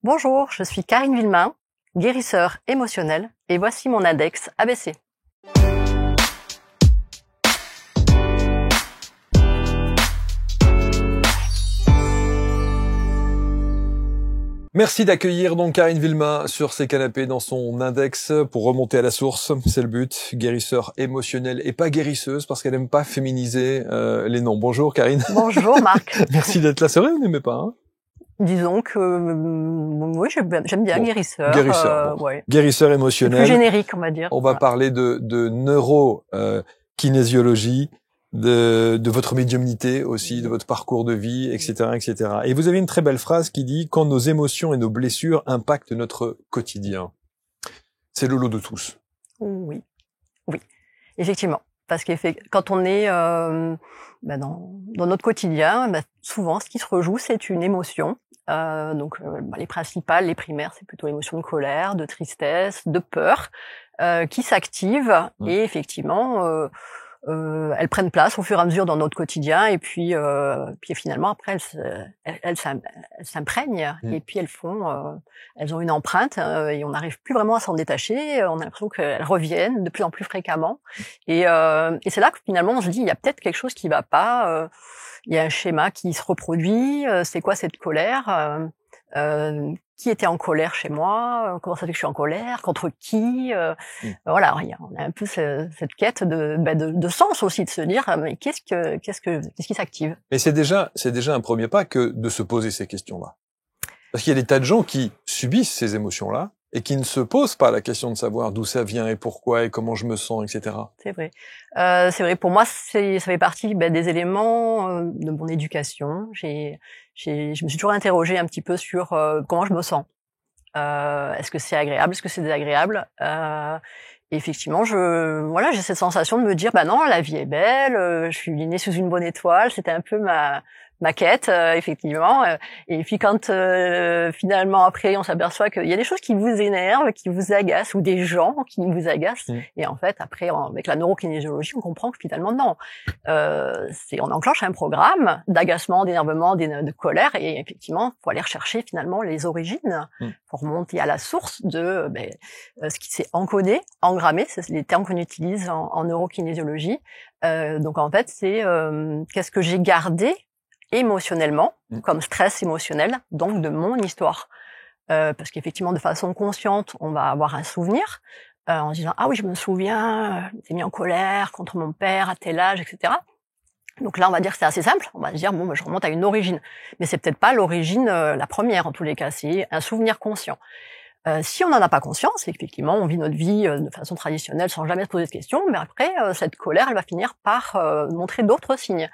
Bonjour, je suis Karine Villemain, guérisseur émotionnel, et voici mon index ABC. Merci d'accueillir donc Karine Villemain sur ses canapés dans son index pour remonter à la source. C'est le but, guérisseur émotionnel et pas guérisseuse parce qu'elle n'aime pas féminiser les noms. Bonjour Karine. Bonjour Marc. Merci d'être là. C'est vrai, vous n'aimez pas Disons que oui, j'aime bien guérisseur. Guérisseur, ouais. Guérisseur émotionnel. C'est plus générique, on va dire. On va parler de neuro-kinésiologie, de votre médiumnité aussi, de votre parcours de vie, etc., etc. Et vous avez une très belle phrase qui dit « Quand nos émotions et nos blessures impactent notre quotidien ». C'est le lot de tous. Oui, effectivement. Parce que quand on est dans notre quotidien, souvent, ce qui se rejoue, c'est une émotion. Les principales, les primaires, c'est plutôt l'émotion de colère, de tristesse, de peur, qui s'active et effectivement, elles prennent place au fur et à mesure dans notre quotidien et puis finalement après elles s'imprègnent et puis elles ont une empreinte et on n'arrive plus vraiment à s'en détacher. On a l'impression qu'elles reviennent de plus en plus fréquemment et c'est là que finalement on se dit il y a peut-être quelque chose qui va pas. Il y a un schéma qui se reproduit. C'est quoi cette colère? Qui était en colère chez moi? Comment ça fait que je suis en colère? Contre qui? Voilà, on a un peu cette quête de sens aussi, de se dire mais qu'est-ce qui s'active? Mais c'est déjà un premier pas que de se poser ces questions-là. Parce qu'il y a des tas de gens qui subissent ces émotions-là et qui ne se posent pas la question de savoir d'où ça vient et pourquoi et comment je me sens, etc. C'est vrai. Pour moi, ça fait partie des éléments de mon éducation. Je me suis toujours interrogée un petit peu sur comment je me sens. Est-ce que c'est agréable? Est-ce que c'est désagréable? Et effectivement, j'ai cette sensation de me dire, non, la vie est belle, je suis née sous une bonne étoile. C'était un peu ma quête, effectivement. Et puis quand finalement après on s'aperçoit qu'il y a des choses qui vous énervent, qui vous agacent, ou des gens qui vous agacent. Et en fait après avec la neurokinésiologie on comprend que finalement non. On enclenche un programme d'agacement, d'énervement, de colère et effectivement faut aller rechercher finalement les origines pour remonter à la source de ce qui s'est encodé, engrammé, c'est les termes qu'on utilise en neurokinésiologie. Donc en fait c'est qu'est-ce que j'ai gardé émotionnellement, comme stress émotionnel, donc de mon histoire. Parce qu'effectivement, de façon consciente, on va avoir un souvenir, en se disant « Ah oui, je me souviens, j'ai mis en colère contre mon père à tel âge, etc. » Donc là, on va dire que c'est assez simple. On va se dire « Bon, je remonte à une origine. » Mais c'est peut-être pas l'origine la première, en tous les cas. C'est un souvenir conscient. Si on n'en a pas conscience, effectivement, on vit notre vie de façon traditionnelle sans jamais se poser de questions, mais après, cette colère, elle va finir par montrer d'autres signes.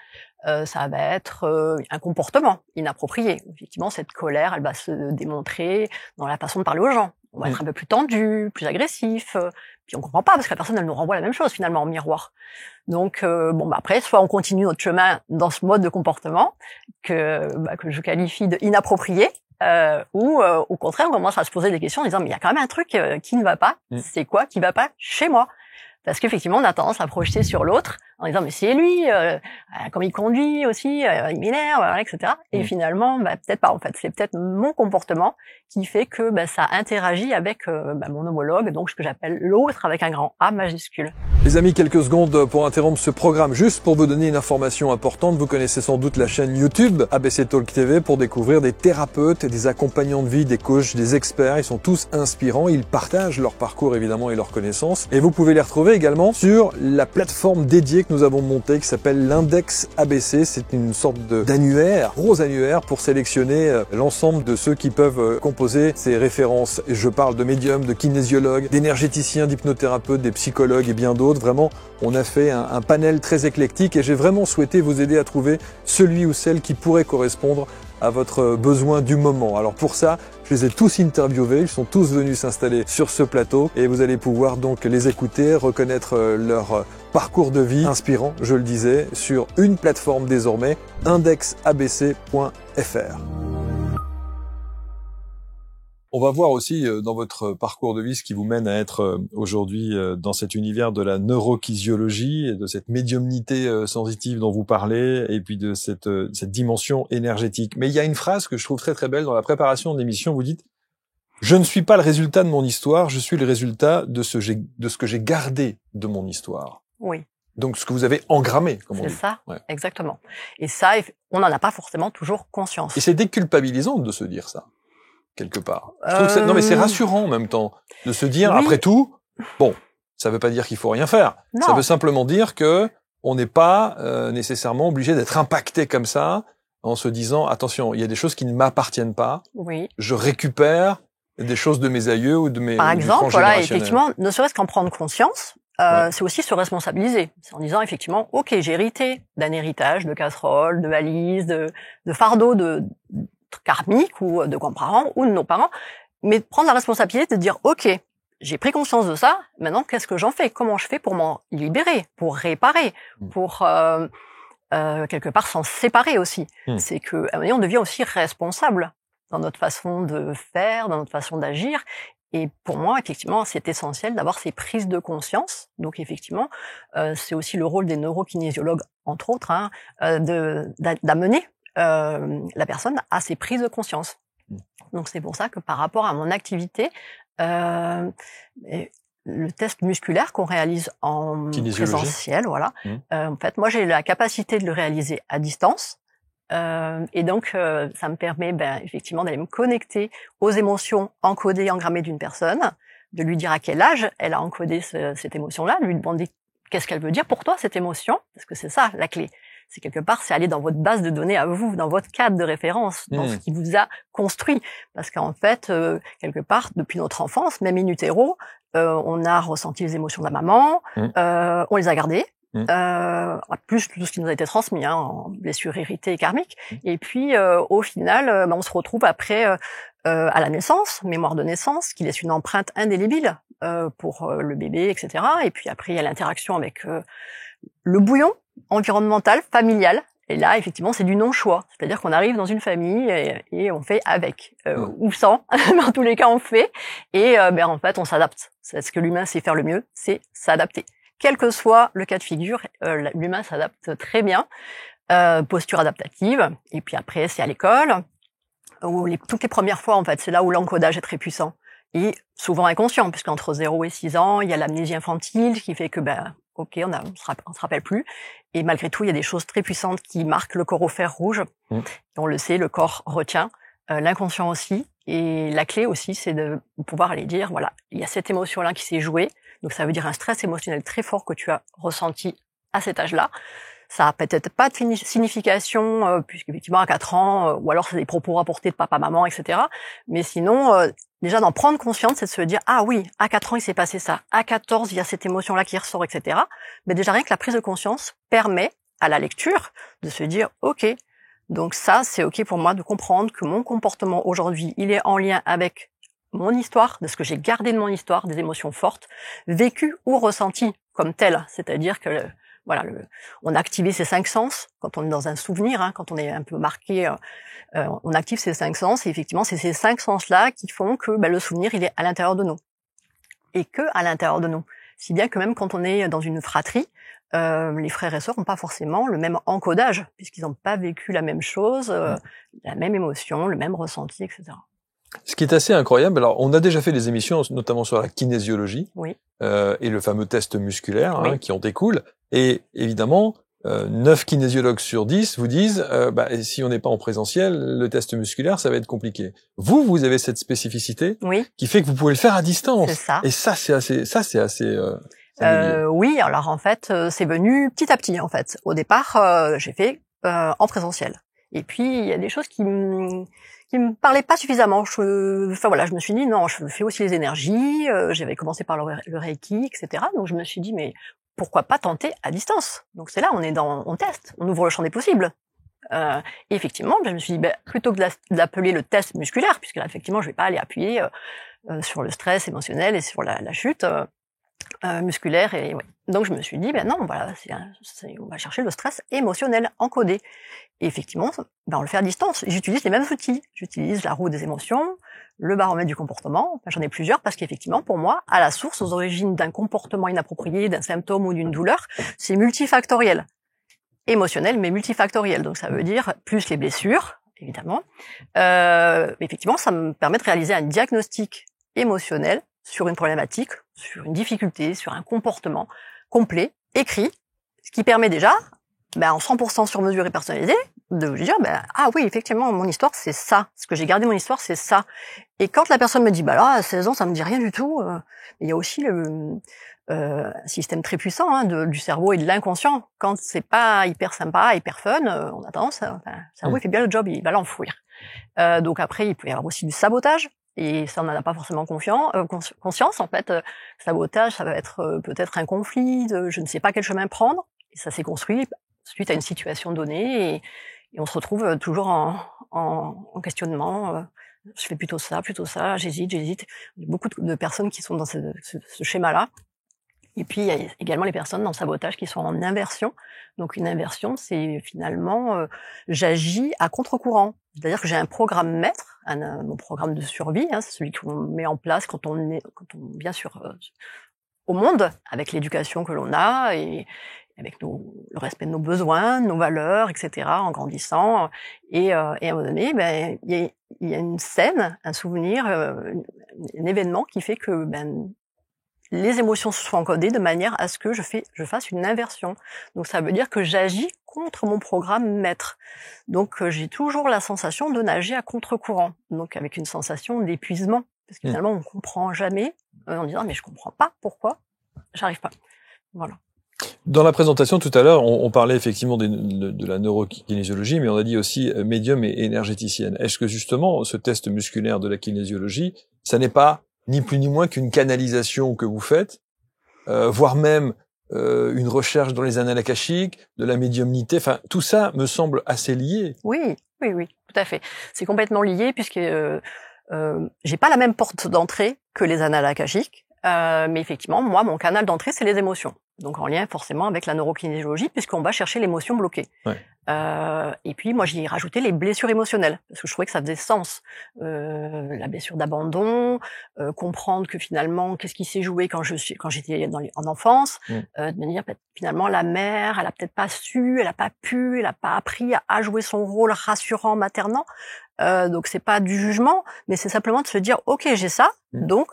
Ça va être un comportement inapproprié. Effectivement, cette colère, elle va se démontrer dans la façon de parler aux gens. On va être un peu plus tendu, plus agressif, puis on comprend pas parce que la personne, elle nous renvoie la même chose finalement en miroir. Donc, après, soit on continue notre chemin dans ce mode de comportement que je qualifie de inapproprié, ou au contraire, on commence à se poser des questions en disant mais il y a quand même un truc qui ne va pas. C'est quoi qui va pas chez moi? Parce qu'effectivement, on a tendance à projeter sur l'autre en disant mais c'est lui, comme il conduit aussi, il m'énerve, etc. Et finalement, peut-être pas. En fait, c'est peut-être mon comportement qui fait que ça interagit avec mon homologue, donc ce que j'appelle l'autre avec un grand A majuscule. Les amis, quelques secondes pour interrompre ce programme, juste pour vous donner une information importante. Vous connaissez sans doute la chaîne YouTube ABC Talk TV pour découvrir des thérapeutes, des accompagnants de vie, des coachs, des experts. Ils sont tous inspirants. Ils partagent leur parcours évidemment et leurs connaissances. Et vous pouvez les retrouver également sur la plateforme dédiée que nous avons montée qui s'appelle l'index ABC. C'est une sorte d'annuaire, gros annuaire pour sélectionner l'ensemble de ceux qui peuvent composer ces références. Et je parle de médiums, de kinésiologues, d'énergéticiens, d'hypnothérapeutes, des psychologues et bien d'autres. Vraiment, on a fait un panel très éclectique et j'ai vraiment souhaité vous aider à trouver celui ou celle qui pourrait correspondre à votre besoin du moment. Alors pour ça, je les ai tous interviewés, ils sont tous venus s'installer sur ce plateau et vous allez pouvoir donc les écouter, reconnaître leur parcours de vie inspirant, je le disais, sur une plateforme désormais, indexabc.fr. On va voir aussi dans votre parcours de vie ce qui vous mène à être aujourd'hui dans cet univers de la neurokinésiologie et de cette médiumnité sensitive dont vous parlez et puis de cette dimension énergétique. Mais il y a une phrase que je trouve très très belle dans la préparation de l'émission. Vous dites Je ne suis pas le résultat de mon histoire, je suis le résultat de ce que j'ai gardé de mon histoire. Oui. Donc, ce que vous avez engrammé, comme on dit. C'est ça, exactement. Et ça, on n'en a pas forcément toujours conscience. Et c'est déculpabilisant de se dire ça, quelque part. Je trouve que non, mais c'est rassurant en même temps, de se dire, après tout, bon, ça veut pas dire qu'il faut rien faire. Non. Ça veut simplement dire que on n'est pas nécessairement obligé d'être impacté comme ça, en se disant, attention, il y a des choses qui ne m'appartiennent pas. Oui. Je récupère des choses de mes aïeux ou de mes Par exemple, voilà, effectivement, ne serait-ce qu'en prendre conscience, c'est aussi se responsabiliser. C'est en disant effectivement, ok, j'ai hérité d'un héritage de casseroles, de valises, de fardeaux de karmiques ou de grands-parents ou de nos parents, mais prendre la responsabilité de dire, ok, j'ai pris conscience de ça, maintenant qu'est-ce que j'en fais? Comment je fais pour m'en libérer, pour réparer, pour quelque part s'en séparer aussi. C'est que à un moment donné, on devient aussi responsable dans notre façon de faire, dans notre façon d'agir. Et pour moi, effectivement, c'est essentiel d'avoir ces prises de conscience. Donc, effectivement, c'est aussi le rôle des neurokinésiologues, entre autres, d'amener la personne à ces prises de conscience. Donc, c'est pour ça que par rapport à mon activité, le test musculaire qu'on réalise en présentiel, voilà. En fait, moi, j'ai la capacité de le réaliser à distance. Et donc, ça me permet, effectivement, d'aller me connecter aux émotions encodées, engrammées d'une personne, de lui dire à quel âge elle a encodé cette émotion-là, de lui demander qu'est-ce qu'elle veut dire pour toi, cette émotion, parce que c'est ça, la clé. C'est quelque part, c'est aller dans votre base de données à vous, dans votre cadre de référence, dans ce qui vous a construit. Parce qu'en fait, quelque part, depuis notre enfance, même in utero, on a ressenti les émotions de la maman, on les a gardées. Plus tout ce qui nous a été transmis, en blessures héritées et karmiques. Et puis, au final, on se retrouve après à la naissance, mémoire de naissance, qui laisse une empreinte indélébile pour le bébé, etc. Et puis après, il y a l'interaction avec le bouillon environnemental, familial. Et là, effectivement, c'est du non-choix. C'est-à-dire qu'on arrive dans une famille et on fait avec, ou sans. Mais en tous les cas, on fait. Et en fait, on s'adapte. C'est ce que l'humain sait faire le mieux, c'est s'adapter. Quel que soit le cas de figure, l'humain s'adapte très bien. Posture adaptative. Et puis après, c'est à l'école, où toutes les premières fois, en fait, c'est là où l'encodage est très puissant. Et souvent inconscient, puisqu'entre 0 et 6 ans, il y a l'amnésie infantile qui fait que, ok, on se rappelle plus. Et malgré tout, il y a des choses très puissantes qui marquent le corps au fer rouge. Et on le sait, le corps retient. L'inconscient aussi. Et la clé aussi, c'est de pouvoir aller dire, voilà, il y a cette émotion-là qui s'est jouée. Donc ça veut dire un stress émotionnel très fort que tu as ressenti à cet âge-là. Ça a peut-être pas de signification, puisqu'effectivement à 4 ans, ou alors c'est des propos rapportés de papa-maman, etc. Mais sinon, déjà d'en prendre conscience, c'est de se dire, ah oui, à 4 ans il s'est passé ça, à 14 il y a cette émotion-là qui ressort, etc. Mais déjà rien que la prise de conscience permet à la lecture de se dire, ok, donc ça c'est ok pour moi de comprendre que mon comportement aujourd'hui, il est en lien avec mon histoire, de ce que j'ai gardé de mon histoire, des émotions fortes, vécues ou ressenties comme telles. C'est-à-dire que, on a activé ces 5 sens quand on est dans un souvenir, quand on est un peu marqué, on active ces 5 sens et effectivement, c'est ces 5 sens-là qui font que le souvenir, il est à l'intérieur de nous. Et que à l'intérieur de nous. Si bien que même quand on est dans une fratrie, les frères et sœurs n'ont pas forcément le même encodage, puisqu'ils n'ont pas vécu la même chose, la même émotion, le même ressenti, etc. Ce qui est assez incroyable, alors on a déjà fait des émissions, notamment sur la kinésiologie, et le fameux test musculaire qui en découle, et évidemment, 9 kinésiologues sur 10 vous disent, si on n'est pas en présentiel, le test musculaire, ça va être compliqué. Vous avez cette spécificité qui fait que vous pouvez le faire à distance. C'est ça. Et ça, c'est assez oui, alors en fait, c'est venu petit à petit, en fait. Au départ, j'ai fait en présentiel. Et puis, il y a des choses qui me parlaient pas suffisamment. Je me suis dit, non, je fais aussi les énergies, j'avais commencé par le Reiki, etc. Donc, je me suis dit, mais pourquoi pas tenter à distance? Donc, c'est là, on teste, on ouvre le champ des possibles. Et effectivement, je me suis dit, plutôt que d'appeler le test musculaire, puisque là, effectivement, je vais pas aller appuyer sur le stress émotionnel et sur la chute musculaire. Et donc, je me suis dit, non, voilà, on va chercher le stress émotionnel encodé. Et effectivement, on le fait à distance. J'utilise les mêmes outils. J'utilise la roue des émotions, le baromètre du comportement. J'en ai plusieurs parce qu'effectivement, pour moi, à la source, aux origines d'un comportement inapproprié, d'un symptôme ou d'une douleur, c'est multifactoriel. Émotionnel, mais multifactoriel. Donc, ça veut dire plus les blessures, évidemment. Effectivement, ça me permet de réaliser un diagnostic émotionnel sur une problématique, sur une difficulté, sur un comportement complet, écrit, ce qui permet déjà, en 100% sur mesure et personnalisé, de vous dire, ah oui, effectivement, mon histoire, c'est ça. Ce que j'ai gardé mon histoire, c'est ça. Et quand la personne me dit, là, à 16 ans, ça me dit rien du tout, il y a aussi un système très puissant du cerveau et de l'inconscient. Quand c'est pas hyper sympa, hyper fun, on a tendance, le cerveau il fait bien le job, il va l'enfouir. Donc après, il peut y avoir aussi du sabotage. Et ça, on n'en a pas forcément conscience. En fait, sabotage, ça va être peut-être un conflit, je ne sais pas quel chemin prendre. Et ça s'est construit suite à une situation donnée. Et on se retrouve toujours en questionnement. Je fais plutôt ça, j'hésite. Il y a beaucoup de personnes qui sont dans ce schéma-là. Et puis, il y a également les personnes dans le sabotage qui sont en inversion. Donc, une inversion, c'est finalement, j'agis à contre-courant. C'est-à-dire que j'ai un programme maître, mon programme de survie, c'est celui qu'on met en place quand on vient au monde, avec l'éducation que l'on a et avec le respect de nos besoins, de nos valeurs, etc., en grandissant. Et à un moment donné, il y a une scène, un souvenir, un événement qui fait que, les émotions se sont encodées de manière à ce que je fasse une inversion. Donc ça veut dire que j'agis contre mon programme maître. Donc j'ai toujours la sensation de nager à contre-courant. Donc avec une sensation d'épuisement. Parce que finalement on comprend jamais en disant mais je comprends pas pourquoi j'arrive pas. Voilà. Dans la présentation tout à l'heure, on parlait effectivement de la neurokinésiologie, mais on a dit aussi médium et énergéticienne. Est-ce que justement ce test musculaire de la kinésiologie, ça n'est pas ni plus ni moins qu'une canalisation que vous faites, voire même une recherche dans les annales akashiques, de la médiumnité, enfin tout ça me semble assez lié. Oui, tout à fait. C'est complètement lié puisque j'ai pas la même porte d'entrée que les annales akashiques, mais effectivement, moi, mon canal d'entrée, c'est les émotions. Donc en lien forcément avec la neurokinésiologie puisqu'on va chercher l'émotion bloquée. Ouais. Et puis moi j'y ai rajouté les blessures émotionnelles parce que je trouvais que ça faisait sens. La blessure d'abandon, comprendre que finalement qu'est-ce qui s'est joué quand j'étais en enfance, de me dire finalement la mère elle a peut-être pas su, elle a pas pu, elle a pas appris à jouer son rôle rassurant maternant. Donc c'est pas du jugement, mais c'est simplement de se dire ok j'ai ça, donc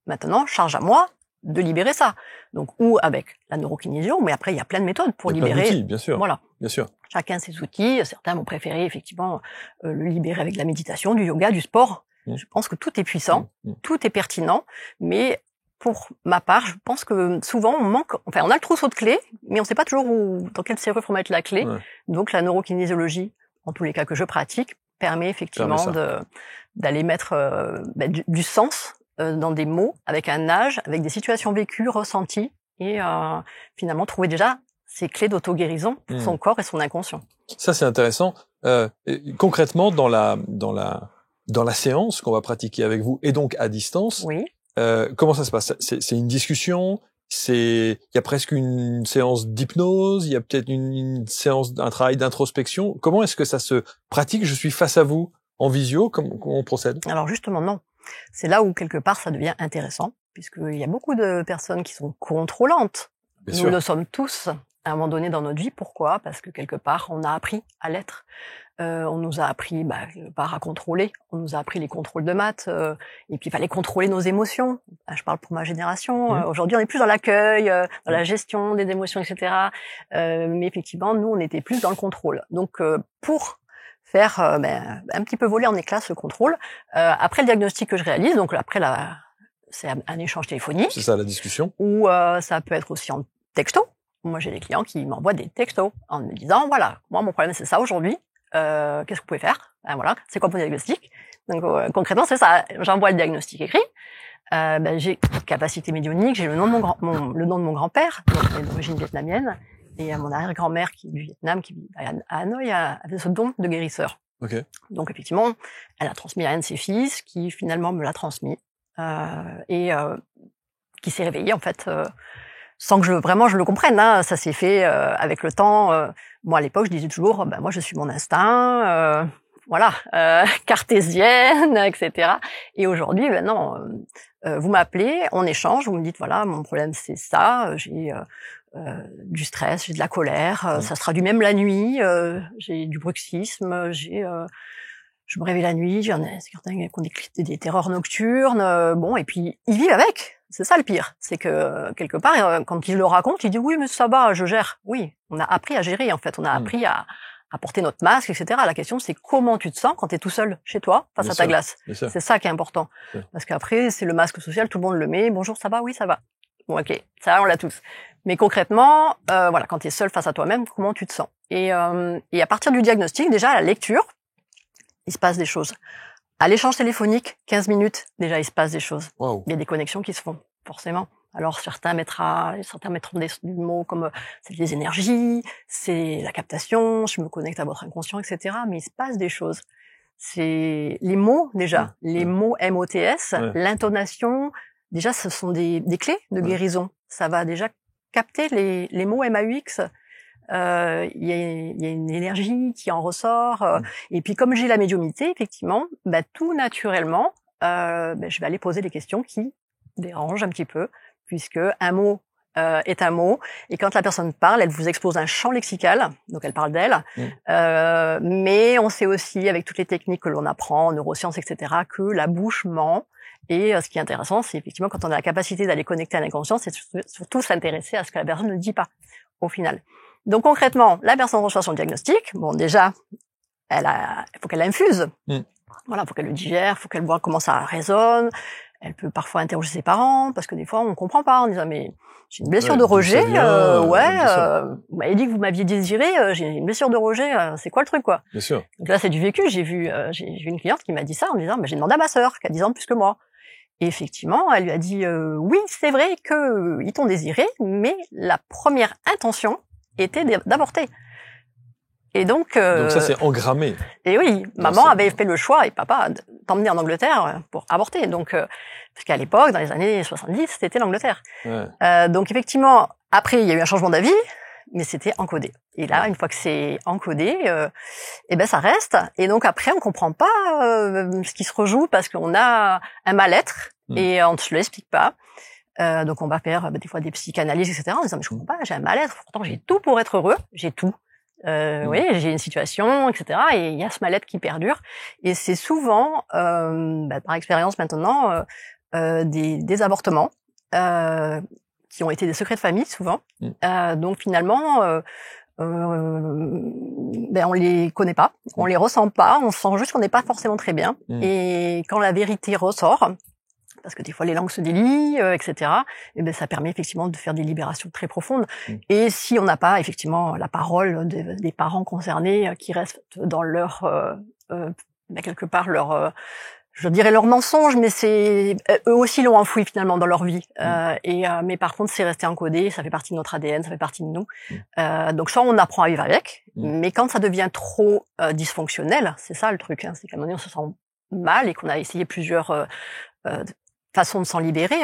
maintenant charge à moi de libérer ça. Donc, ou avec la neurokinésio, mais après, il y a plein de méthodes pour libérer. Plein d'outils, bien sûr. Voilà. Bien sûr. Chacun ses outils. Certains vont préférer, effectivement, le libérer avec de la méditation, du yoga, du sport. Je pense que tout est puissant, tout est pertinent, mais pour ma part, je pense que souvent, on a le trousseau de clés, mais on ne sait pas toujours dans quelle serrure faut mettre la clé. Ouais. Donc, la neurokinésiologie, en tous les cas que je pratique, permet effectivement d'aller mettre du sens dans des mots, avec un âge, avec des situations vécues, ressenties, et finalement trouver déjà ces clés d'auto-guérison pour son corps et son inconscient. Ça, c'est intéressant. Concrètement, dans la séance qu'on va pratiquer avec vous, et donc à distance, oui. Comment ça se passe? C'est une discussion? Il y a presque une séance d'hypnose? Il y a peut-être une séance, un travail d'introspection? Comment est-ce que ça se pratique? Je suis face à vous en visio, comment on procède? Alors justement, non. C'est là où, quelque part, ça devient intéressant, puisqu'il y a beaucoup de personnes qui sont contrôlantes. Bien sûr. Nous le sommes tous, à un moment donné dans notre vie. Pourquoi? Parce que, quelque part, on a appris à l'être. On nous a appris, à contrôler. On nous a appris les contrôles de maths. Et puis, il fallait contrôler nos émotions. Je parle pour ma génération. Aujourd'hui, on est plus dans l'accueil, dans la gestion des émotions, etc. Mais effectivement, nous, on était plus dans le contrôle. Donc, pour faire un petit peu voler en éclats ce contrôle. Après le diagnostic que je réalise, donc après c'est un échange téléphonique. C'est ça la discussion. Ou ça peut être aussi en texto. Moi j'ai des clients qui m'envoient des textos en me disant voilà, moi mon problème c'est ça aujourd'hui. Qu'est-ce que vous pouvez faire? Voilà, c'est quoi mon diagnostic? Donc concrètement c'est ça. J'envoie le diagnostic écrit. J'ai capacité médiumnique, j'ai le nom de mon grand-père, donc d'origine vietnamienne. Et mon arrière-grand-mère qui est du Vietnam, qui vit à Hanoï, avait ce don de guérisseur. Okay. Donc effectivement, elle a transmis à un de ses fils, qui finalement me l'a transmis et qui s'est réveillé en fait sans que je le comprenne. Ça s'est fait avec le temps. Moi à l'époque, je disais toujours, moi je suis mon instinct, cartésienne, etc. Et aujourd'hui, non. Vous m'appelez, on échange, vous me dites voilà, mon problème c'est ça, j'ai du stress, j'ai de la colère, ça se traduit même la nuit, j'ai du bruxisme, je me réveille la nuit, j'en ai certains qui ont des terreurs nocturnes, bon, et puis ils vivent avec. C'est ça le pire, c'est que quelque part, quand ils le racontent, ils disent oui, mais ça va, je gère. Oui, on a appris à gérer en fait, on a appris à porter notre masque, etc. La question, c'est comment tu te sens quand tu es tout seul chez toi face à ta glace. C'est ça qui est important, parce qu'après, c'est le masque social, tout le monde le met. Bonjour, ça va? Oui, ça va. Bon, ok, ça on l'a tous. Mais concrètement, voilà, quand tu es seul face à toi-même, comment tu te sens? Et à partir du diagnostic, déjà à la lecture, il se passe des choses. À l'échange téléphonique, 15 minutes, déjà il se passe des choses. Wow. Il y a des connexions qui se font, forcément. Alors certains mettront des mots comme c'est des énergies, c'est la captation, je me connecte à votre inconscient, etc. Mais il se passe des choses. C'est les mots déjà, les mots MOTS, l'intonation. Déjà, ce sont des clés de guérison. Ça va déjà capter les mots MAUX. Il y a une énergie qui en ressort. Et puis, comme j'ai la médiumnité, effectivement, tout naturellement, je vais aller poser des questions qui dérangent un petit peu, puisque un mot est un mot. Et quand la personne parle, elle vous expose un champ lexical, donc elle parle d'elle. Mais on sait aussi, avec toutes les techniques que l'on apprend en neurosciences, etc., que la bouche ment. Et ce qui est intéressant, c'est effectivement quand on a la capacité d'aller connecter à l'inconscient, c'est surtout s'intéresser à ce que la personne ne dit pas, au final. Donc concrètement, la personne reçoit son diagnostic. Bon, déjà, il faut qu'elle l'infuse. Voilà, faut qu'elle le digère, faut qu'elle voit comment ça résonne. Elle peut parfois interroger ses parents, parce que des fois, on comprend pas en disant, mais j'ai une blessure de rejet, vous m'avez dit que vous m'aviez désiré, j'ai une blessure de rejet, c'est quoi le truc, quoi? Bien sûr. Donc là, c'est du vécu. J'ai vu une cliente qui m'a dit ça en disant, j'ai demandé à ma sœur, qui a 10 ans de plus que moi. Et effectivement, elle lui a dit, oui, c'est vrai que ils t'ont désiré, mais la première intention était d'avorter. Et donc ça c'est engrammé. Et oui, maman avait fait le choix et papa t'emmener en Angleterre pour avorter. Donc parce qu'à l'époque, dans les années 70, c'était l'Angleterre. Donc effectivement, après il y a eu un changement d'avis, mais c'était encodé. Et là, une fois que c'est encodé, ça reste. Et donc après, on comprend pas ce qui se rejoue parce qu'on a un mal-être et on ne se l'explique pas. Donc on va faire des fois des psychanalyses, etc. en disant mais je comprends pas, j'ai un mal-être, pourtant j'ai tout pour être heureux, j'ai tout. Oui, j'ai une situation, etc. Et il y a ce mal-être qui perdure. Et c'est souvent, par expérience maintenant, des avortements qui ont été des secrets de famille souvent. Donc finalement, on les connaît pas, on les ressent pas, on sent juste qu'on n'est pas forcément très bien. Et quand la vérité ressort, parce que des fois les langues se délient, etc. Et ça permet effectivement de faire des libérations très profondes. Et si on n'a pas effectivement la parole des parents concernés qui restent dans leur quelque part leur je dirais leur mensonge, mais c'est eux aussi l'ont enfoui finalement dans leur vie. Mais par contre c'est resté encodé, ça fait partie de notre ADN, ça fait partie de nous. Donc soit on apprend à vivre avec, mais quand ça devient trop dysfonctionnel, c'est ça le truc, c'est qu'à un moment donné on se sent mal et qu'on a essayé plusieurs façon de s'en libérer,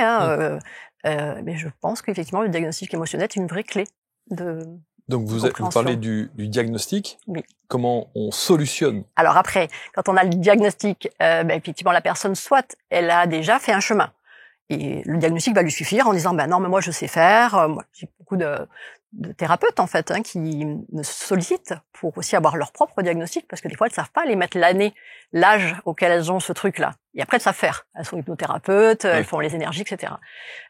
mais je pense qu'effectivement le diagnostic émotionnel est une vraie clé de. Donc vous parlez du diagnostic. Oui. Comment on solutionne? Alors après, quand on a le diagnostic, effectivement la personne soit elle a déjà fait un chemin et le diagnostic va lui suffire en disant non mais moi je sais faire. Moi, j'ai beaucoup de thérapeutes en fait qui me sollicitent pour aussi avoir leur propre diagnostic parce que des fois elles savent pas les mettre l'âge auquel elles ont ce truc-là. Et après elles savent faire. Elles sont hypnothérapeutes, elles font les énergies, etc.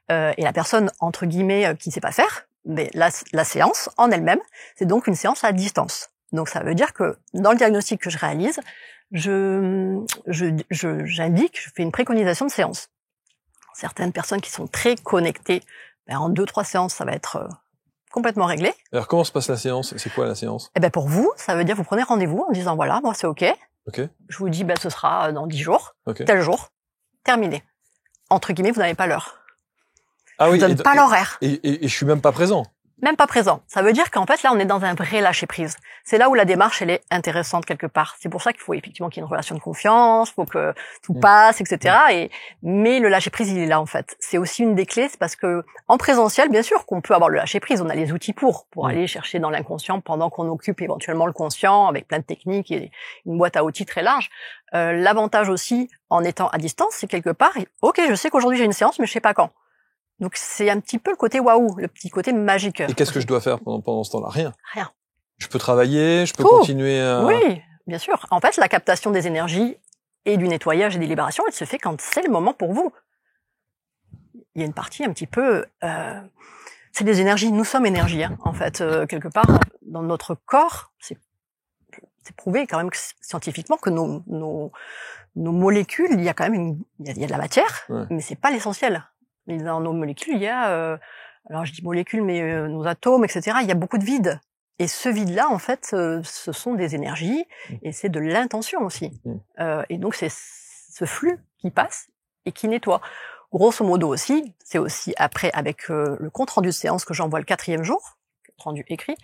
Et la personne entre guillemets qui sait pas faire, mais la séance en elle-même, c'est donc une séance à distance. Donc ça veut dire que dans le diagnostic que je réalise, j'indique, je fais une préconisation de séance. Certaines personnes qui sont très connectées, en 2-3 séances, ça va être complètement réglé. Alors comment se passe la séance? C'est quoi la séance? Pour vous, ça veut dire vous prenez rendez-vous en disant voilà, moi c'est ok. Je vous dis ce sera dans 10 jours, tel jour, terminé. Entre guillemets, vous n'avez pas l'heure. Ah oui, je donne pas l'horaire. Et je suis même pas présent. Même pas présent. Ça veut dire qu'en fait, là, on est dans un vrai lâcher-prise. C'est là où la démarche, elle est intéressante quelque part. C'est pour ça qu'il faut effectivement qu'il y ait une relation de confiance, faut que tout passe, etc. Mais le lâcher-prise, il est là, en fait. C'est aussi une des clés, c'est parce que, en présentiel, bien sûr qu'on peut avoir le lâcher-prise. On a les outils pour aller chercher dans l'inconscient pendant qu'on occupe éventuellement le conscient avec plein de techniques et une boîte à outils très large. L'avantage aussi, en étant à distance, c'est quelque part, ok, je sais qu'aujourd'hui j'ai une séance, mais je sais pas quand. Donc c'est un petit peu le côté waouh, le petit côté magique. Et qu'est-ce que je dois faire pendant ce temps-là? Rien. Rien. Je peux travailler, je peux Tout. continuer à... Oui, bien sûr. En fait, la captation des énergies et du nettoyage et des libérations, elle se fait quand c'est le moment pour vous. Il y a une partie un petit peu... c'est des énergies, nous sommes énergie, hein, en fait. Quelque part, dans notre corps, c'est prouvé quand même scientifiquement que nos molécules, il y a quand même il y a de la matière, ouais. mais c'est pas l'essentiel. Dans nos molécules, il y a... alors je dis molécules, mais nos atomes, etc. Il y a beaucoup de vide. Et ce vide-là, en fait, ce sont des énergies et c'est de l'intention aussi. Et donc, c'est ce flux qui passe et qui nettoie. Grosso modo aussi, c'est aussi après, avec le compte-rendu de séance que j'envoie le 4e jour, compte-rendu écrit,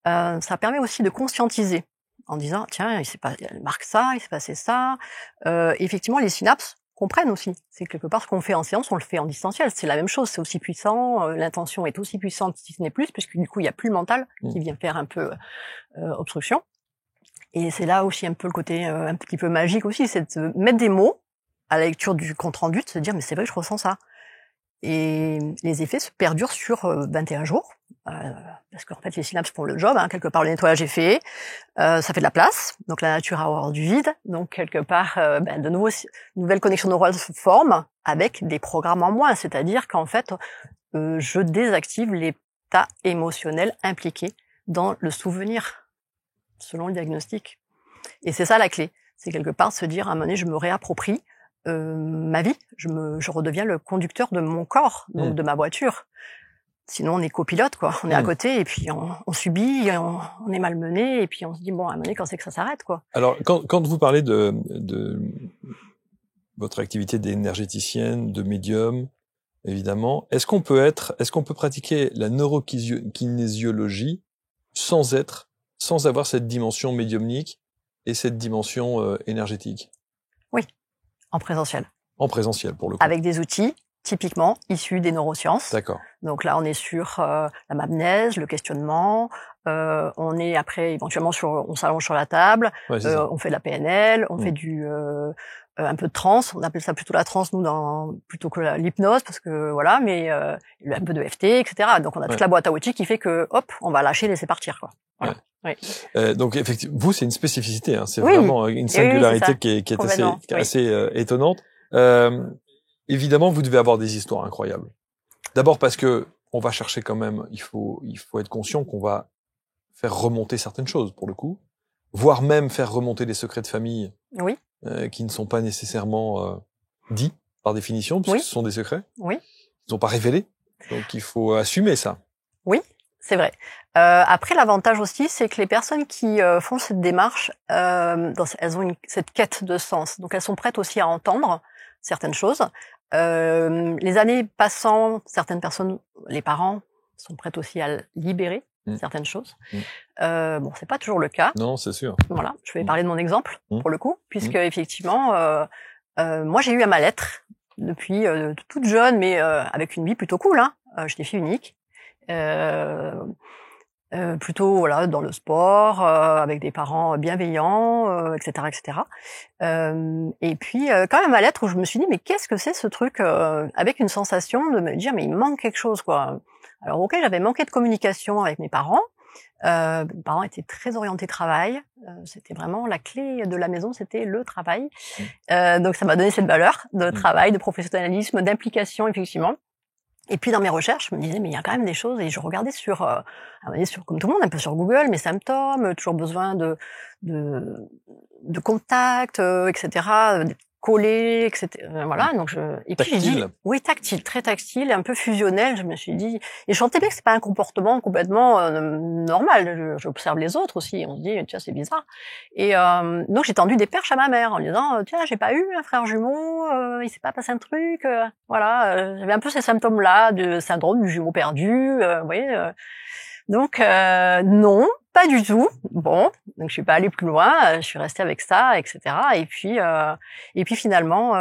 ça permet aussi de conscientiser en disant, tiens, il marque ça, il s'est passé ça. Effectivement, les synapses comprennent aussi. C'est quelque part ce qu'on fait en séance, on le fait en distanciel. C'est la même chose, c'est aussi puissant, l'intention est aussi puissante si ce n'est plus, puisque du coup il y a plus le mental qui vient faire un peu obstruction. Et c'est là aussi un peu le côté un petit peu magique aussi, c'est de mettre des mots à la lecture du compte rendu, de se dire mais c'est vrai que je ressens ça. Et les effets se perdurent sur 21 jours, parce qu'en fait les synapses font le job, hein, quelque part le nettoyage est fait, ça fait de la place, donc la nature a horreur du vide, donc quelque part de nouvelles connexions neurales se forment avec des programmes en moins, c'est-à-dire qu'en fait je désactive l'état émotionnel impliqué dans le souvenir, selon le diagnostic. Et c'est ça la clé, c'est quelque part se dire à un moment donné je me réapproprie ma vie, je redeviens le conducteur de mon corps, donc de ma voiture. Sinon, on est copilote, quoi. On est à côté et puis on subit, on est malmené et puis on se dit bon, à un moment donné, quand c'est que ça s'arrête, quoi. Alors, quand vous parlez de votre activité d'énergéticienne, de médium, évidemment, est-ce qu'on peut pratiquer la neurokinésiologie sans avoir cette dimension médiumnique et cette dimension énergétique? Oui. En présentiel. En présentiel, pour le coup. Avec des outils, typiquement, issus des neurosciences. D'accord. Donc là, on est sur la mapnèse, le questionnement. On est après, éventuellement, on s'allonge sur la table. Ouais, on fait de la PNL. On fait un peu de transe. On appelle ça plutôt la transe, nous, plutôt que l'hypnose, parce que voilà, mais un peu de FT, etc. Donc on a toute la boîte à outils qui fait que, hop, on va lâcher, laisser partir, quoi. Voilà. Oui. Donc effectivement, vous c'est une spécificité, hein, c'est vraiment une singularité qui est assez étonnante. Évidemment, vous devez avoir des histoires incroyables. D'abord parce que on va chercher quand même, il faut être conscient qu'on va faire remonter certaines choses pour le coup, voire même faire remonter des secrets de famille qui ne sont pas nécessairement dits par définition, puisque ce sont des secrets. Oui. Ils ne sont pas révélés, donc il faut assumer ça. Oui. C'est vrai. Après, l'avantage aussi, c'est que les personnes qui font cette démarche, elles ont cette quête de sens. Donc, elles sont prêtes aussi à entendre certaines choses. Les années passant, certaines personnes, les parents, sont prêts aussi à libérer certaines choses. Bon, c'est pas toujours le cas. Non, c'est sûr. Voilà, je vais parler de mon exemple, pour le coup, puisque effectivement, moi, j'ai eu un mal-être depuis toute jeune, mais avec une vie plutôt cool. Hein. J'étais fille unique. Plutôt voilà dans le sport avec des parents bienveillants etc. Et puis quand même à l'être où je me suis dit mais qu'est-ce que c'est ce truc avec une sensation de me dire mais il manque quelque chose quoi. Alors ok j'avais manqué de communication avec mes parents. Mes parents étaient très orientés travail, c'était vraiment la clé de la maison, c'était le travail. Donc ça m'a donné cette valeur de travail, de professionnalisme, d'implication effectivement. Et puis dans mes recherches, je me disais mais il y a quand même des choses et je regardais sur comme tout le monde un peu sur Google mes symptômes, toujours besoin de contact, etc. Collé, etc. Voilà donc et puis j'ai dit oui tactile, très tactile, un peu fusionnel. Je me suis dit et je sentais bien que c'est pas un comportement complètement normal. J'observe les autres aussi, on se dit tiens c'est bizarre. Et donc j'ai tendu des perches à ma mère en lui disant tiens j'ai pas eu un frère jumeau, il s'est pas passé un truc, voilà j'avais un peu ces symptômes là de syndrome du jumeau perdu, vous voyez. Donc non, pas du tout. Bon, donc je suis pas allée plus loin, je suis restée avec ça, etc. Et puis finalement,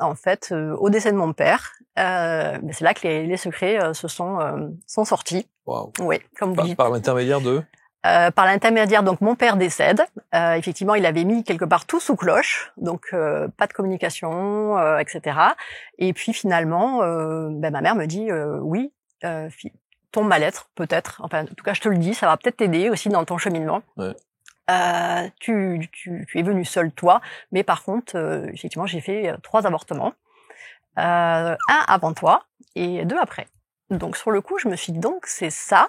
en fait, au décès de mon père, c'est là que les secrets sont sortis. Wow. Oui, comme vous dites. Par l'intermédiaire de Par l'intermédiaire, donc mon père décède. Effectivement, il avait mis quelque part tout sous cloche, donc pas de communication, etc. Et puis finalement, ma mère me dit oui, ton mal-être peut-être. Enfin, en tout cas, je te le dis, ça va peut-être t'aider aussi dans ton cheminement. Ouais. Tu es venu seul toi, mais par contre, effectivement, j'ai fait 3 avortements, 1 avant toi et 2 après. Donc sur le coup, je me suis dit donc c'est ça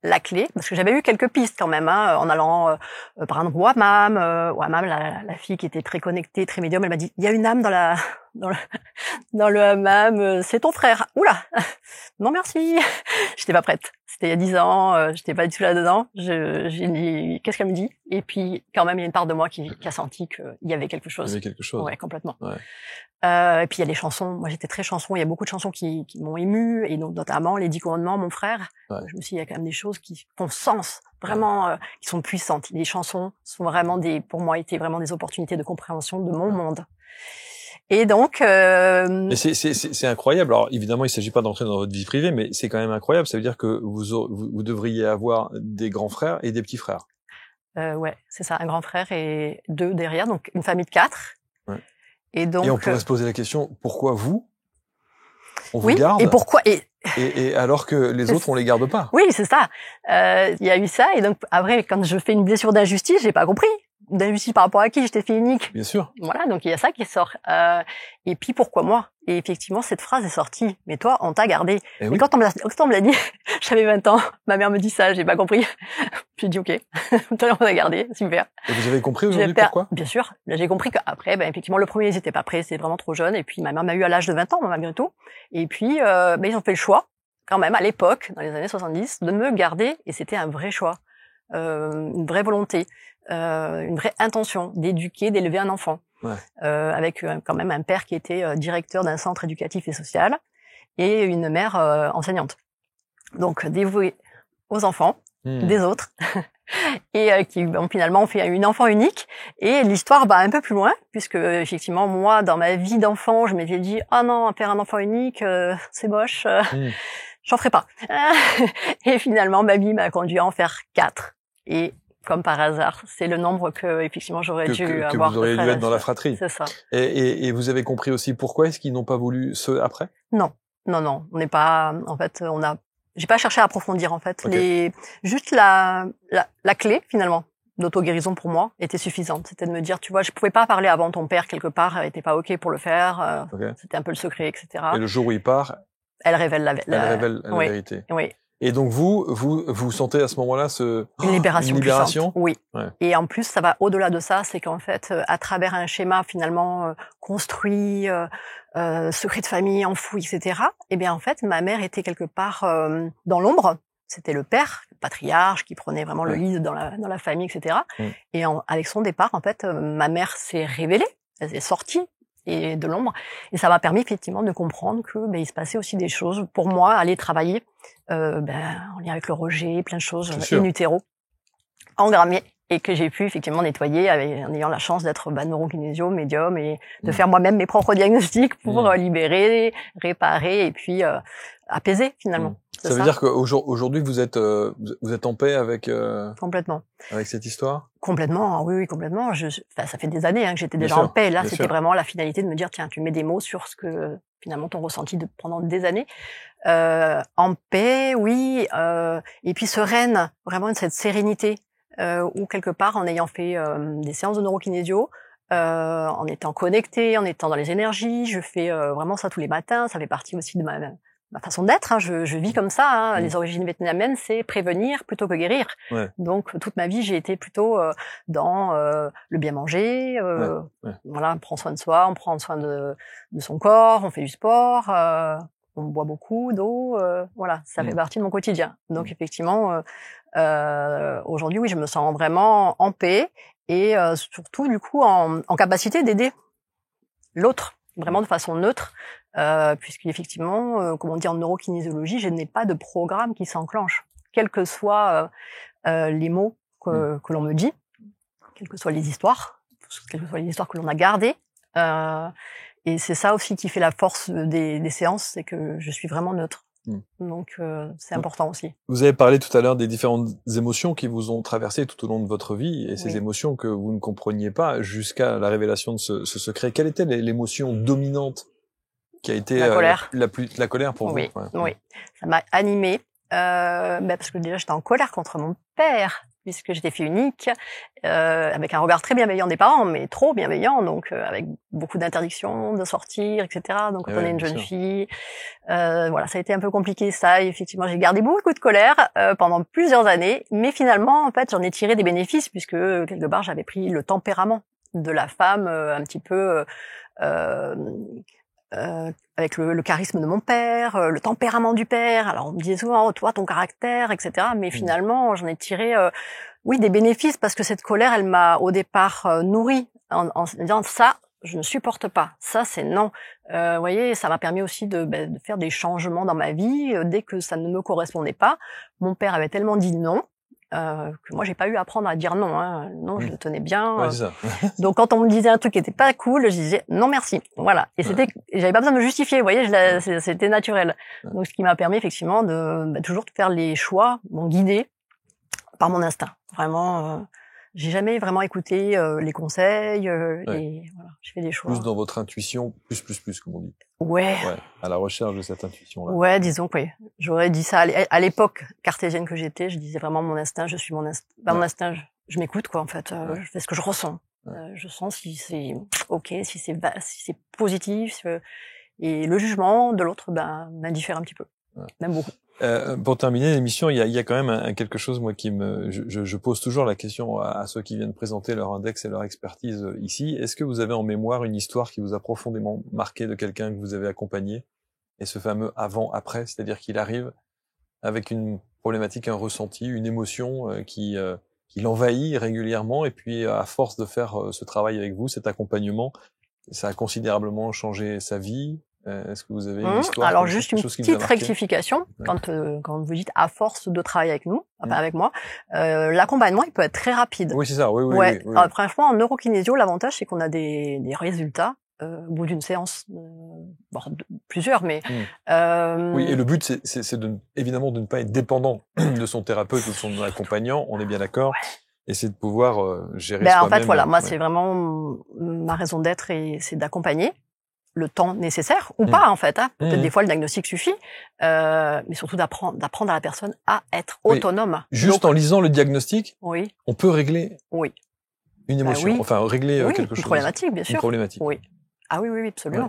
la clé, parce que j'avais eu quelques pistes quand même, en allant par exemple Wamam, la fille qui était très connectée, très médium, elle m'a dit il y a une âme dans le hammam, c'est ton frère. Oula, non merci, j'étais pas prête. C'était il y a 10 ans, j'étais pas du tout là-dedans. J'ai dit qu'est-ce qu'elle me dit? Et puis quand même il y a une part de moi qui a senti qu'il y avait quelque chose. Il y avait quelque chose. Ouais, complètement. Ouais. Et puis il y a les chansons. Moi j'étais très chanson. Il y a beaucoup de chansons qui m'ont émue, et donc notamment les 10 commandements, mon frère. Ouais. Je me suis dit il y a quand même des choses qui font sens, vraiment, qui sont puissantes. Les chansons sont vraiment pour moi, étaient vraiment des opportunités de compréhension de mon monde. Et donc, Mais c'est incroyable. Alors évidemment, il s'agit pas d'entrer dans votre vie privée, mais c'est quand même incroyable. Ça veut dire que vous devriez avoir des grands frères et des petits frères. Ouais, c'est ça, un grand frère et 2 derrière, donc une famille de 4. Ouais. Et donc. Et on pourrait se poser la question pourquoi vous on oui, vous garde et pourquoi et alors que les autres on les garde pas. Oui, c'est ça. Il y a eu ça, et donc après, quand je fais une blessure d'injustice, j'ai pas compris. D'injustice par rapport à qui? J'étais fait unique. Bien sûr. Voilà, donc il y a ça qui sort. Et puis pourquoi moi? Et effectivement, cette phrase est sortie. Mais toi, on t'a gardé. Et mais quand on me l'a dit, j'avais 20 ans. Ma mère me dit ça, j'ai pas compris. J'ai dit ok, toi on t'a gardé, super. Et vous avez compris aujourd'hui pourquoi? Bien sûr. Là, j'ai compris qu'après, effectivement, le premier, ils étaient pas prêts, c'était vraiment trop jeune. Et puis ma mère m'a eu à l'âge de 20 ans, malgré tout. Et puis, ils ont fait le choix, quand même, à l'époque, dans les années 70, de me garder. Et c'était un vrai choix, une vraie volonté. Une vraie intention d'éduquer, d'élever un enfant, ouais. Avec quand même un père qui était directeur d'un centre éducatif et social, et une mère enseignante. Donc dévouée aux enfants des autres, et qui finalement ont fait une enfant unique. Et l'histoire va un peu plus loin, puisque effectivement moi, dans ma vie d'enfant, je m'étais dit ah non, faire un enfant unique, c'est moche, j'en ferai pas. Et finalement ma vie m'a conduit à en faire 4. Et comme par hasard, c'est le nombre que effectivement j'aurais dû avoir. Que vous auriez dû être dans la fratrie. C'est ça. Et vous avez compris aussi pourquoi est-ce qu'ils n'ont pas voulu ceux après? Non. On n'est pas. En fait, j'ai pas cherché à approfondir en fait. Okay. Juste la clé finalement d'auto-guérison pour moi était suffisante. C'était de me dire, tu vois, je pouvais pas parler avant ton père quelque part, était pas ok pour le faire. Okay. C'était un peu le secret, etc. Et le jour où il part, elle révèle la vérité. Oui. Et donc vous sentez à ce moment-là une libération. Oui. Ouais. Et en plus, ça va au-delà de ça, c'est qu'en fait, à travers un schéma finalement construit, secret de famille enfoui, etc. Eh bien, en fait, ma mère était quelque part dans l'ombre. C'était le père, le patriarche, qui prenait vraiment le lead dans la famille, etc. Et avec son départ, en fait, ma mère s'est révélée, elle est sortie et de l'ombre, et ça m'a permis effectivement de comprendre que il se passait aussi des choses pour moi, aller travailler en lien avec le rejet, plein de choses in utero, engrammer, et que j'ai pu effectivement nettoyer en ayant la chance d'être neurokinésio, médium, et de faire moi-même mes propres diagnostics pour libérer, réparer et puis apaiser finalement. Ça veut dire qu'aujourd'hui vous êtes en paix avec complètement avec cette histoire? Complètement, oui, complètement. Ça fait des années que j'étais déjà en paix. Là, c'était vraiment la finalité de me dire tiens, tu mets des mots sur ce que finalement t'ont ressenti pendant des années. En paix, oui, et puis sereine, vraiment cette sérénité où quelque part en ayant fait des séances de neurokinésio, en étant connectée, en étant dans les énergies, je fais vraiment ça tous les matins. Ça fait partie aussi de ma façon d'être, je vis comme ça. Les origines vietnamiennes, c'est prévenir plutôt que guérir. Ouais. Donc toute ma vie, j'ai été plutôt dans le bien manger. Voilà, on prend soin de soi, on prend soin de son corps, on fait du sport, on boit beaucoup d'eau. Voilà, ça fait partie de mon quotidien. Donc effectivement, aujourd'hui, oui, je me sens vraiment en paix et surtout du coup en capacité d'aider l'autre, vraiment de façon neutre. Puisqu'effectivement, comme on dit en neurokinésiologie, je n'ai pas de programme qui s'enclenche, quels que soient les mots que l'on me dit, quelles que soient les histoires que l'on a gardées. Et c'est ça aussi qui fait la force des séances, c'est que je suis vraiment neutre. Donc, c'est important aussi. Vous avez parlé tout à l'heure des différentes émotions qui vous ont traversé tout au long de votre vie et ces émotions que vous ne compreniez pas jusqu'à la révélation de ce secret. Quelle était l'émotion dominante qui a été la colère, la colère pour vous? Oui, ça m'a animée. Parce que déjà j'étais en colère contre mon père puisque j'étais fille unique, avec un regard très bienveillant des parents, mais trop bienveillant, donc avec beaucoup d'interdictions de sortir, etc. Donc quand on est une jeune fille, voilà, ça a été un peu compliqué ça. Et effectivement, j'ai gardé beaucoup de colère pendant plusieurs années, mais finalement, en fait, j'en ai tiré des bénéfices puisque quelque part j'avais pris le tempérament de la femme un petit peu. Avec le charisme de mon père, le tempérament du père. Alors on me disait souvent, oh, toi ton caractère, etc. Mais finalement, j'en ai tiré, des bénéfices parce que cette colère, elle m'a au départ nourrie en disant ça, je ne supporte pas. Ça, c'est non. Vous voyez, ça m'a permis aussi de faire des changements dans ma vie dès que ça ne me correspondait pas. Mon père avait tellement dit non. Que moi j'ai pas eu à apprendre à dire non, hein. Non, je le tenais bien. Ouais, c'est ça. Donc quand on me disait un truc qui était pas cool, je disais non merci. Voilà. Et j'avais pas besoin de me justifier, vous voyez, c'était naturel. Donc ce qui m'a permis effectivement de toujours faire les choix, guidés par mon instinct. Vraiment, j'ai jamais vraiment écouté les conseils. Voilà, j'ai fait des choix. Plus dans votre intuition, plus comme on dit. Ouais. À la recherche de cette intuition-là. Ouais, disons que oui. J'aurais dit ça à l'époque cartésienne que j'étais. Je disais vraiment mon instinct. Je suis mon instinct. Mon instinct, je m'écoute quoi en fait. Je fais ce que je ressens. Je sens si c'est ok, si c'est positif. Et le jugement de l'autre, m'indiffère un petit peu, même beaucoup. Pour terminer l'émission, il y a quand même quelque chose moi qui je pose toujours la question à ceux qui viennent présenter leur index et leur expertise ici. Est-ce que vous avez en mémoire une histoire qui vous a profondément marqué de quelqu'un que vous avez accompagné et ce fameux avant-après, c'est-à-dire qu'il arrive avec une problématique, un ressenti, une émotion qui l'envahit régulièrement et puis à force de faire ce travail avec vous, cet accompagnement, ça a considérablement changé sa vie. Est-ce que vous avez une histoire? Alors juste une petite rectification, quand vous dites à force de travailler avec nous, avec moi, l'accompagnement il peut être très rapide. Oui c'est ça, oui. Alors, franchement en neurokinésio l'avantage c'est qu'on a des résultats au bout d'une séance, plusieurs, mais oui, et le but c'est évidemment de ne pas être dépendant de son thérapeute ou de son accompagnant, on est bien d'accord. Et c'est de pouvoir gérer soi-même. En fait voilà, moi c'est vraiment ma raison d'être et c'est d'accompagner le temps nécessaire ou pas en fait, hein. Peut-être des fois le diagnostic suffit, mais surtout d'apprendre à la personne à être autonome. Juste en lisant le diagnostic, on peut régler une émotion, enfin régler quelque chose. Une problématique, bien sûr. Une problématique. Oui. Ah oui, absolument.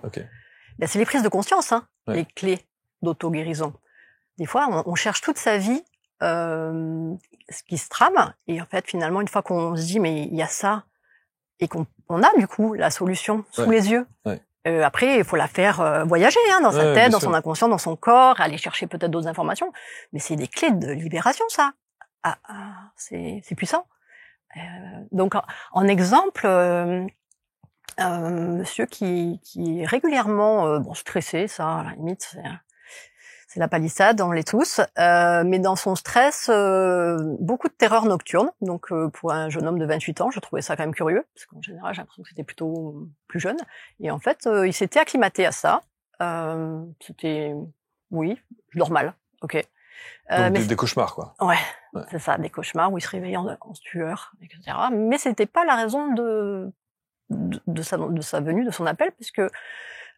C'est les prises de conscience, les clés d'auto-guérison. Des fois, on cherche toute sa vie ce qui se trame, et en fait, finalement, une fois qu'on se dit mais il y a ça, et qu'on a du coup la solution sous les yeux. Après, il faut la faire voyager dans sa tête, dans son inconscient, dans son corps, aller chercher peut-être d'autres informations. Mais c'est des clés de libération, ça. C'est puissant. Donc, en exemple, monsieur qui est régulièrement stressé, ça, à la limite, c'est la palissade, on l'est tous, mais dans son stress, beaucoup de terreur nocturne. Donc pour un jeune homme de 28 ans, je trouvais ça quand même curieux, parce qu'en général, j'ai l'impression que c'était plutôt plus jeune. Et en fait, il s'était acclimaté à ça. C'était, normal, ok. Donc des cauchemars, quoi. Ouais, c'est ça, des cauchemars où il se réveillait en sueur, etc. Mais c'était pas la raison de sa venue, de son appel, puisque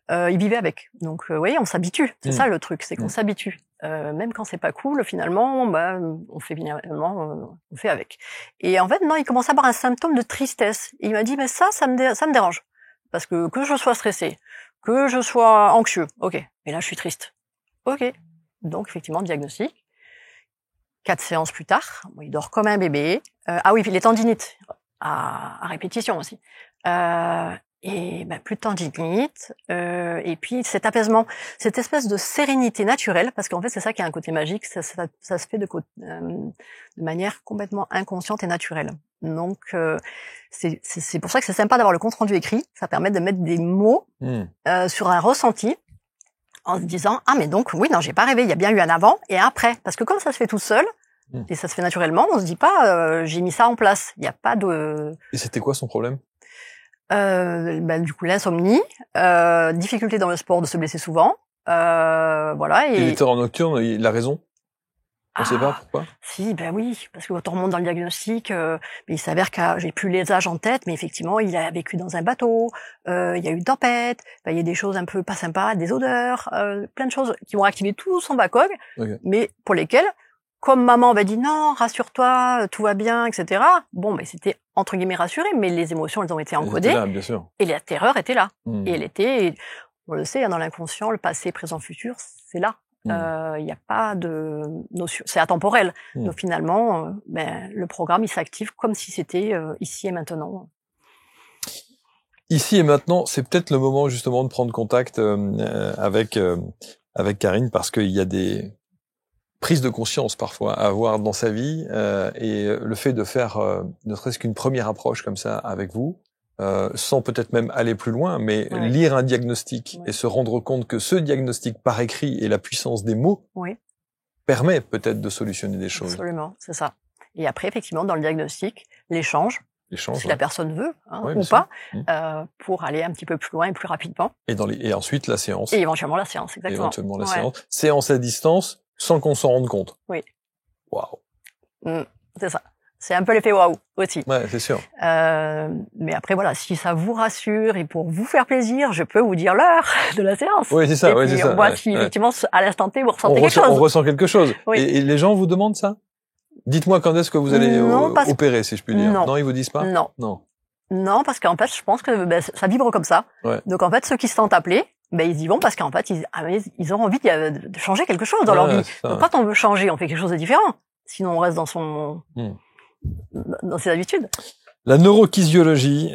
il vivait avec. Donc, on s'habitue. C'est ça le truc, c'est qu'on s'habitue. Même quand c'est pas cool, finalement, on fait avec. Et en fait, non, il commençait à avoir un symptôme de tristesse. Et il m'a dit, mais ça me dérange. Parce que je sois stressé, que je sois anxieux, ok. Mais là, je suis triste. Ok. Donc, effectivement, diagnostic. 4 séances plus tard, il dort comme un bébé. Puis les tendinites à répétition aussi. Et plus de tendinite, et puis cet apaisement, cette espèce de sérénité naturelle, parce qu'en fait c'est ça qui a un côté magique, ça se fait de manière complètement inconsciente et naturelle. Donc c'est pour ça que c'est sympa d'avoir le compte rendu écrit, ça permet de mettre des mots sur un ressenti, en se disant mais donc j'ai pas rêvé, il y a bien eu un avant et un après, parce que comme ça se fait tout seul et ça se fait naturellement, on se dit pas j'ai mis ça en place, il y a pas de. Et c'était quoi son problème? Du coup, l'insomnie, difficulté dans le sport de se blesser souvent, Voilà. Et l'éditeur en nocturne, il a raison? On sait pas pourquoi? Si, ben oui, parce que quand on remonte dans le diagnostic, il s'avère que j'ai plus les âges en tête, mais effectivement, il a vécu dans un bateau, il y a eu une tempête, il y a des choses un peu pas sympas, des odeurs, plein de choses qui vont activer tout son backlog, mais pour lesquelles, comme maman avait dit non, rassure-toi, tout va bien, etc. Bon, ben c'était entre guillemets rassuré, mais les émotions, elles ont été encodées, là, bien sûr. Et la terreur était là. Et elle était, on le sait, dans l'inconscient, le passé, présent, futur, c'est là. Il n'y a pas de notion, c'est atemporel. Donc finalement, le programme il s'active comme si c'était ici et maintenant. Ici et maintenant, c'est peut-être le moment justement de prendre contact avec Karine, parce qu'il y a des prises de conscience parfois à avoir dans sa vie, et le fait de faire ne serait-ce qu'une première approche comme ça avec vous, sans peut-être même aller plus loin, mais lire un diagnostic et se rendre compte que ce diagnostic par écrit et la puissance des mots permet peut-être de solutionner des choses. Absolument, c'est ça. Et après, effectivement, dans le diagnostic, l'échange, si la personne veut ou pas, pour aller un petit peu plus loin et plus rapidement. Et ensuite la séance. Et éventuellement la séance, exactement. Éventuellement la séance. Séance à distance, sans qu'on s'en rende compte. Oui. Waouh. C'est ça. C'est un peu l'effet waouh aussi. Ouais, c'est sûr. Mais après voilà, si ça vous rassure et pour vous faire plaisir, je peux vous dire l'heure de la séance. Oui, c'est ça. Et puis on voit si effectivement à l'instant T vous ressentez quelque chose. On ressent quelque chose. Et les gens vous demandent ça? Dites-moi quand est-ce que vous allez opérer, si je puis dire. Non, ils vous disent pas? Non, parce qu'en fait, je pense que ça vibre comme ça. Donc en fait, ceux qui se sentent appelés, ils y vont parce qu'en fait, ils ont envie de changer quelque chose dans leur vie. Donc quand on veut changer, on fait quelque chose de différent. Sinon, on reste dans ses habitudes. La neurokinésiologie,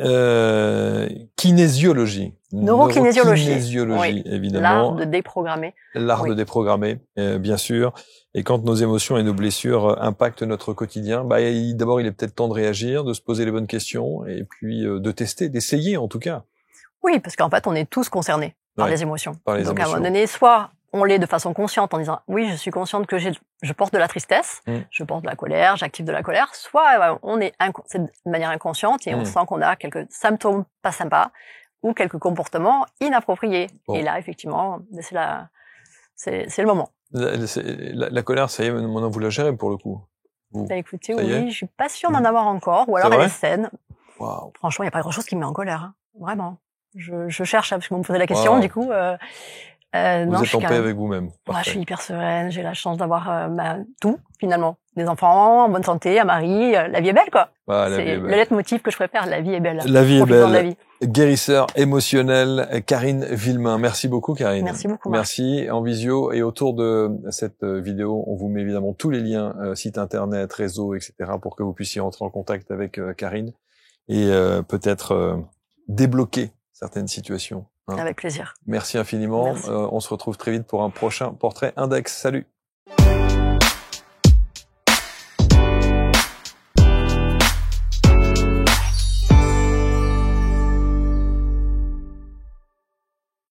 kinésiologie. Neurokinésiologie, évidemment. L'art de déprogrammer. L'art de déprogrammer, bien sûr. Et quand nos émotions et nos blessures impactent notre quotidien, d'abord, il est peut-être temps de réagir, de se poser les bonnes questions, et puis de tester, d'essayer en tout cas. Oui, parce qu'en fait, on est tous concernés par les émotions. Donc à un moment donné, soit on l'est de façon consciente en disant oui, je suis consciente que je porte de la tristesse, je porte de la colère, j'active de la colère, soit on est c'est de manière inconsciente et on sent qu'on a quelques symptômes pas sympas ou quelques comportements inappropriés. Et là, effectivement, c'est le moment. La colère, ça y est, maintenant vous la gérez pour le coup. Écoutez, oui, je suis pas sûre d'en avoir encore, ou alors elle est saine. Wow. Franchement, il n'y a pas grand-chose qui me met en colère, vraiment. Je cherche, parce que vous me posez la question, du coup. Vous êtes en paix avec vous-même. Moi, je suis hyper sereine. J'ai la chance d'avoir tout, finalement. Des enfants, en bonne santé, un mari. La vie est belle, quoi. C'est le leitmotiv que je préfère. La vie est belle. La vie est belle. Guérisseur émotionnel, Karine Villemain. Merci beaucoup, Karine. Merci beaucoup, Marc. Merci. En visio. Et autour de cette vidéo, on vous met évidemment tous les liens, site internet, réseau, etc., pour que vous puissiez entrer en contact avec Karine et peut-être débloquer certaines situations. Avec plaisir. Merci infiniment. Merci. On se retrouve très vite pour un prochain Portrait Index. Salut.